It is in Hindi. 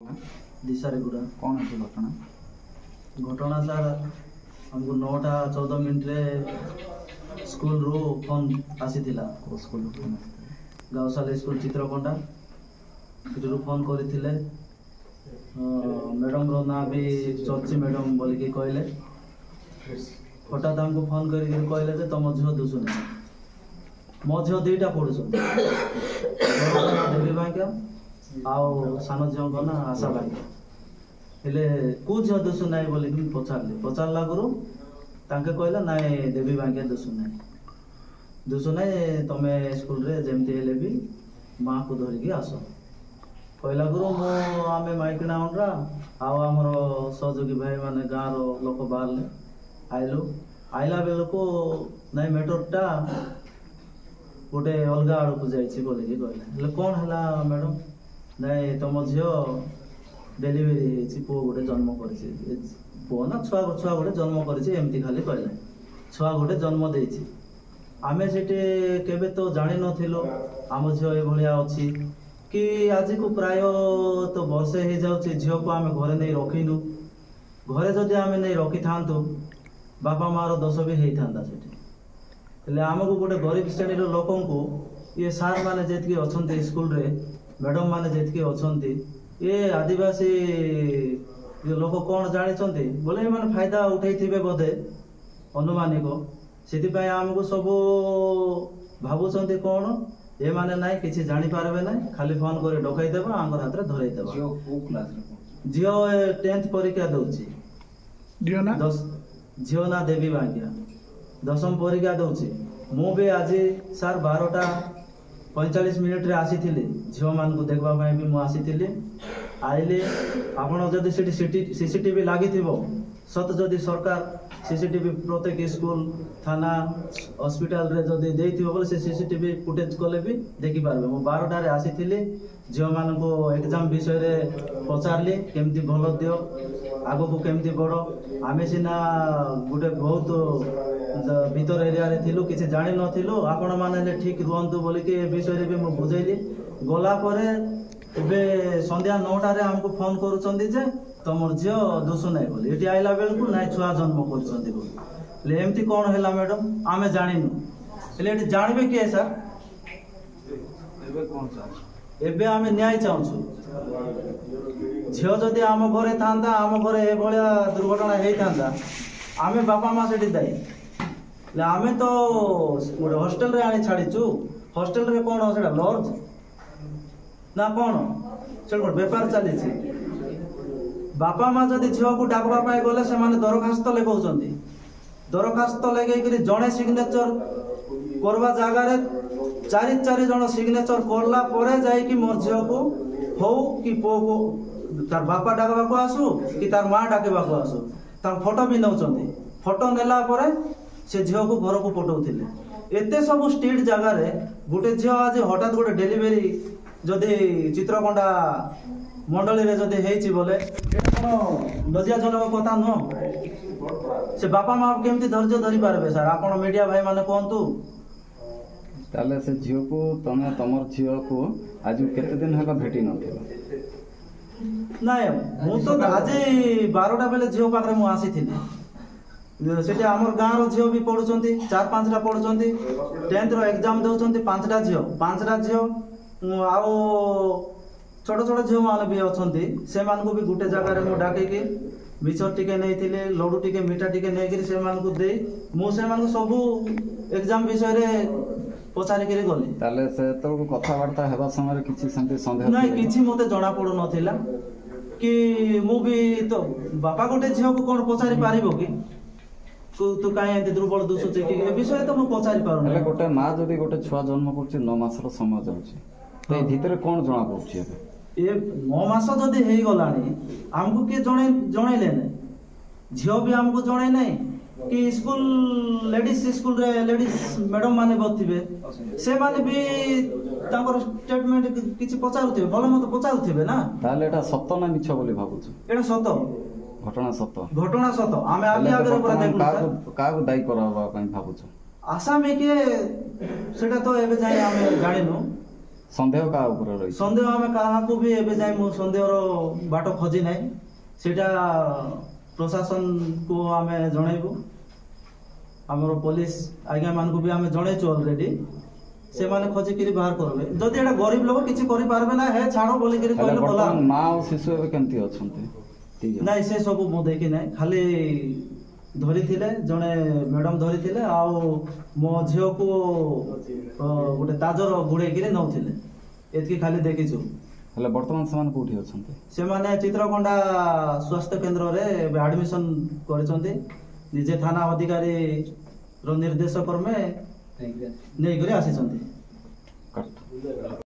दिशारेगुड़ा कौन है घटना घटना सर हमको 9टा 14 मिनट रे स्कूल रू फोन आसीथिला स्कूल गाँवशाला स्कूल चित्रकोंडा रू फोन करथिले मैडम रो ना भी चर्ची मैडम बोल के कहले हठात हमको फोन करके कहले जे तुम झियो दुसुने मो झियो दुईटा पढ़ुछन देवी भाग्य आउ सान झियो को ना आशा भाग्य हेले को झियो दुसु नाई बोली कि पचारली पचारला गुरु तांके कहला नाई देवी भाग्य दुसु नाई तमे स्कूल रे जेमती हेले भी माँ को धरिकी आस कहला गुरु मो आमे माइकना उनरा आउ हमर सहयोगी भाई माने गाँव रो लोक बाहरले आइलु आइला बेल को नाई मेटरटा गोटे अलग आड़ को जाइए बोलिकी कहले कौन है मैडम नाई तुम झील डेलीवरी पुआ गोटे जन्म कर पुआ ना छुआ छुआ गोटे जन्म करमती खाली कहले छुआ गोटे जन्म देती आमे सेठी केबे तो जानी नथिलो आम झील एभलिया अच्छी कि आज को प्राय तो वर्षे हो जाउछि झील को आमे घरे नहीं रखिनु घरे जदि आमे नहीं रखि थांतु बापा माँ रो दोष भी होता सेठी हेले आमको गोटे गरीब श्रेणी लोक ये सार माने जेतकी अछंती स्कूल रे मैडम माने जेतकी अछंती ये आदिवासी ये लोक कौन जानी बोले ये माने फायदा उठाई थिबे बोधे अनुमानिक से आमको सब भावुंट कौन ये माने नाई किसी जानी पारबे ना खाली फोन कर डकई देबा आंगर हाथ रे धरई देबा झियो 10th परीक्षा दउची झियो ना देवी भाग्या 10म परीक्षा दउची मु भी आज सार 12टा 45 मिनिट रे आसी थिले झियो मान को देखबा पई भी मु आसी थिले आइले आपण जदी सीसीटीवी लागि थिबो सत जदी सरकार सीसीटीवी प्रत्येक स्कूल थाना हॉस्पिटल रे जदी देइथिबो बोले से सीसीटीवी फुटेज कोले भी देखि पारबे मु 12टा रे आसी थिले झियो मान को एग्जाम विषय रे पचारली केमती भलो दियो आगो को केमती बड़ो आमे सिना गुटे बहुत भीतर एरिया रे थिलु किसी जानि नथिलु आपण माने ठीक रुहंतु बोली के विषय रे भी मु बुझैली गला परे एबे संध्या 9टा रे हमको फोन करूचंदी जे तमर झियो दोसु नै बोली एटी आइला बेल को नाइ छुआ जन्म करचंदी बोली ले एमती कोन हैला मैडम आमे जानिनु ले एटी जानबे के सर एबे कोन चाह एबे आमे न्याय चाहछु झियो जदि आम घरे थांदा आम घरे ए भलिया दुर्घटना हेई थांदा आमे बापा माँ सेठी दाई ले आमे तो गोटे हॉस्टल रे आनी छाड़ीचु हॉस्टल रे कोन सेटा लॉज ना कोन से गोटे व्यापार चली बापा माँ जदि झील को डाकवा पाई गले से माने दरखास्त लेखौचंती दरखास्त लेगेकरी जड़े सिग्नेचर करवा जगार 4 जन सिग्नेचर करला परे जाई कि मोर झील को हो कि पो को तार बापा डाकवा को आसु कि तार माँ डाकवा को आसु तार फोटो भी नौचंती फोटो नेला परे से झील को घर को पठाउथिले एते सब स्ट्रीट जगार गोटे झील आज हठात गोटे डेलीवरी जदि चित्रकोंडा मंडली रे जदि हेची बोले कोन लज्जाजनक कथा न से बापा माँ केमती धैर्य धरी पारबे सर आपण मीडिया भाई माने कोंतु ताले से झियो को तमे तमर झियो को आज केते दिन हका भेटी नथिलो नाय मु तो आज 12टा बेले झियो पाखरे मु आसी थिली सेठी हमर गाँव रो झियो भी पढुचंती 4-5टा पढुचंती 10th रो एग्जाम देउचंती 5टा झियो आउ छोट छोट झील मान भी अच्छा से मानक भी गोटे जगार मुझे डाक मिचर टिके नहीं लड्डू टिके मीठा टिके नहीं से दे मुझे सब एग्जाम विषय रे पचारिक गली ताले से तो कथबार्ता हेबा समय किछि संते संदेह नहीं किछि मते जणा पड़ु नथिला कि मु भी तो बापा गोटे झील को कौन पचारि पारिबो कि तू काहे एते दुर्बल दुसुचे कि ए विषय तो मु पचारि पारु नै गोटे मां जदी गोटे छुआ जन्म करछि 9 मास रो समय जाउछि तो भीतर कौन जना पड़छि ए 9 मास जदी हेई गलानी हमको के जणैले नै झियो भी हमको जणै नै कि स्कूल लेडीज स्कूल रे लेडीज मैडम माने बथिबे से माने भी तांकर स्टेटमेंट किछि पचारुथिबे भलो मत पचारुथिबे ना ताले एटा सत्य ना मिछ बोली भाबुछु एटा सत्य घटना सत्य आमे आगे पूरा देखलु सर का दाई करबा पई भाबुछु आसामी के सेटा तो एबे जाय आमे जानिनु ସନ୍ଦେହ କାହା ଉପରେ ରହିଛି? ସନ୍ଦେହ ଆମେ କାହାକୁ ବି ଏବେ ଯାଏ ମୁଁ ସନ୍ଦେହର ବାଟ ଖୋଜି ନାହିଁ। ସେଇଟା ପ୍ରଶାସନକୁ ଆମେ ଜଣେଇବୁ। ଆମର ପୋଲିସ ଆଜ୍ଞା ମାନଙ୍କୁ ବି ଆମେ ଜଣେଇଛୁ ଅଲରେଡି। ସେମାନେ ଖୋଜିକିରି ବାହାର କରିବେ। ଯଦି ଏଟା ଗରିବ ଲୋକ କିଛି କରିପାରିବେ ନା ହେ ଛାଡ଼ ବୋଲିକିରି ହେଲେ କହିଲେ ଭଲ। ବର୍ତ୍ତମାନ ମା ଆଉ ଶିଶୁ ଏବେ କେମିତି ଅଛନ୍ତି? ଦି ଜଣ? ନାଇଁ ସେ ସବୁ ମୁଁ ଦେଖି ନାହିଁ। ଖାଲି ଧରିଥିଲେ ଜଣେ ମ୍ୟାଡାମ ଧରିଥିଲେ ଆଉ ମୋ ଝିଅକୁ ଗୋଟେ ତାଜର ଗୁଡ଼େଇକିରି ନଉଥିଲେ। ଏତିକି ଖାଲି ଦେଖିଛୁ। ହେଲେ ବର୍ତ୍ତମାନ ସେମାନେ କୋଉଠି ଅଛନ୍ତି? ସେମାନେ ଚିତ୍ରକୋଣ୍ଡା ସ୍ୱାସ୍ଥ୍ୟ କେନ୍ଦ୍ରରେ ଏବେ ଆଡମିସନ କରିଛନ୍ତି। ନିଜେ ଥାନା ଅଧିକାରୀର ନିର୍ଦ୍ଦେଶ କ୍ରମେ ନେଇକରି ଆସିଛନ୍ତି। କାଟ।